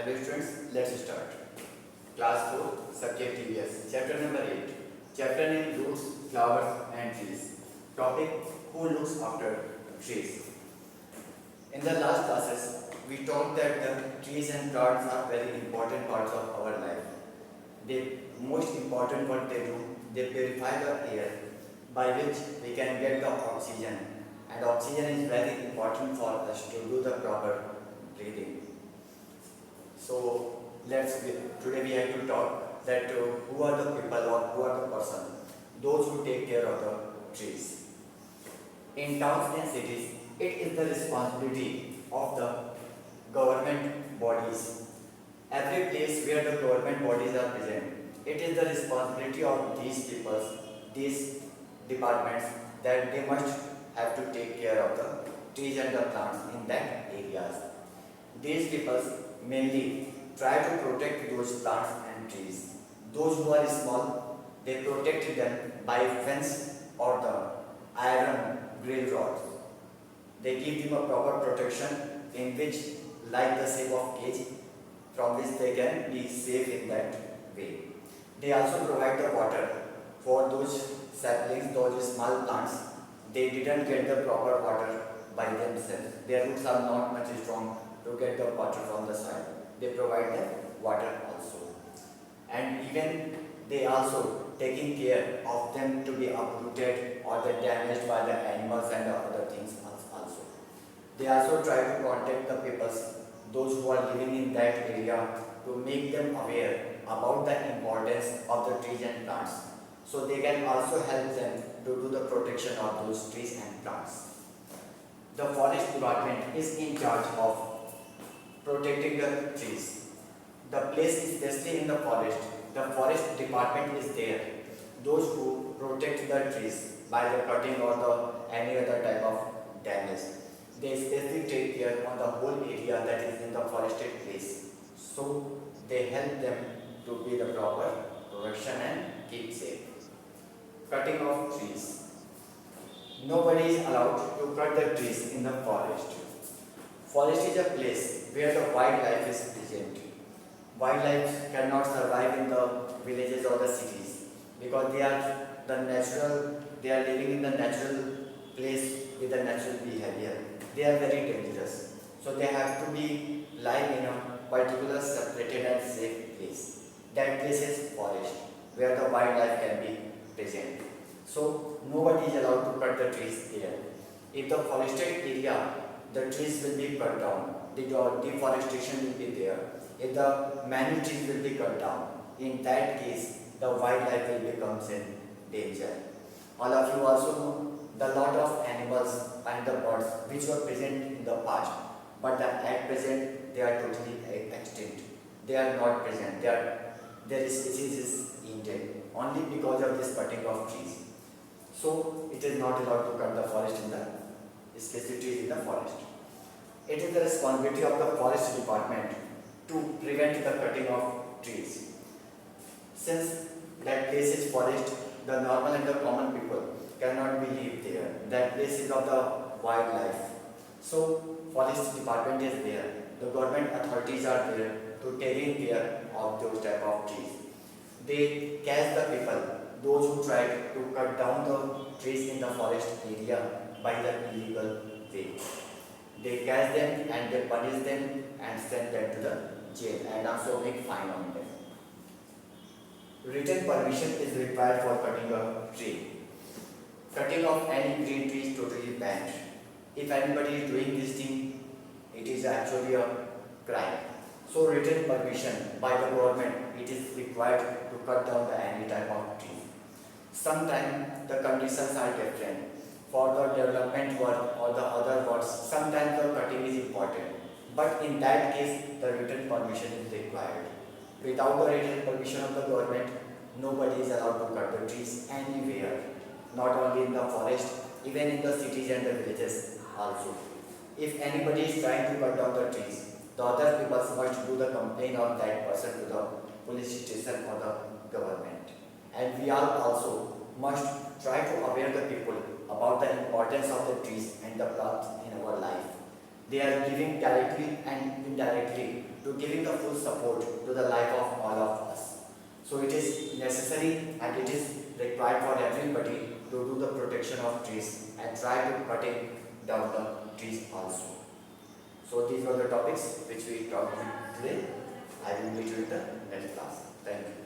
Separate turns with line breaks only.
Hello students, let's start. Class 4, Subject EVS, Chapter number 8. Chapter name Roots, Flowers and Trees. Topic Who looks after trees? In the last classes, we talked that the trees and plants are very important parts of our life. The most important what they do, they purify the air by which we can get the oxygen, and oxygen is very important for us to do the proper breathing. So today we have to talk that who are the people or who are the person, those who take care of the trees. In towns and cities, it is the responsibility of the government bodies. Every place where the government bodies are present, it is the responsibility of these people, these departments, that they must have to take care of the trees and the plants in that areas. These people mainly try to protect those plants and trees. Those who are small, they protect them by fence or the iron grill rods. They give them a proper protection in which, like the shape of cage, from which they can be safe in that way. They also provide the water for those saplings, those small plants. They didn't get the proper water by themselves. Their roots are not much strong to get the water from the soil. They provide the water also. And even they also taking care of them to be uprooted or the damaged by the animals and the other things also. They also try to contact the people, those who are living in that area, to make them aware about the importance of the trees and plants. So they can also help them to do the protection of those trees and plants. The forest department is in charge of protecting the trees. The place is especially in the forest department is there. Those who protect the trees by the cutting or the any other type of damage. They especially take care on the whole area that is in the forested place. So they help them to be the proper protection and keep safe. Cutting of trees. Nobody is allowed to cut the trees in the forest. Forest is a place where the wildlife is present. Wildlife cannot survive in the villages or the cities because they are living in the natural place with the natural behavior. They are very dangerous. So they have to be live in a particular separated and safe place. That place is forest where the wildlife can be present. So nobody is allowed to cut the trees there. If the forested area, the trees will be cut down, the deforestation will be there. If the many trees will be cut down, in that case, the wildlife will become in danger. All of you also know the lot of animals and the birds which were present in the past, but at present they are totally extinct. They are not present. Their species is ended only because of this cutting of trees. So it is not allowed to cut the forest in the especially trees in the forest. It is the responsibility of the forest department to prevent the cutting of trees. Since that place is forest, the normal and the common people cannot be live there. That place is of the wildlife. So forest department is there. The government authorities are there to taking care of those type of trees. They catch the people, those who try to cut down the trees in the forest area by the illegal way. They catch them and they punish them and send them to the jail and also make fine on them. Written permission is required for cutting a tree. Cutting of any green tree is totally banned. If anybody is doing this thing, it is actually a crime. So written permission by the government, it is required to cut down any type of tree. Sometimes the conditions are different. For the development work or the other works, sometimes the cutting is important. But in that case, the written permission is required. Without the written permission of the government, nobody is allowed to cut the trees anywhere. Not only in the forest, even in the cities and the villages also. If anybody is trying to cut down the trees, the other people must do the complaint of that person to the police station or the government. And we all also must try to aware the people about the importance of the trees and the plants in our life. They are giving directly and indirectly to giving the full support to the life of all of us. So it is necessary and it is required for everybody to do the protection of trees and try to protect down the trees also. So these were the topics which we talked today. I will meet you in the next class. Thank you.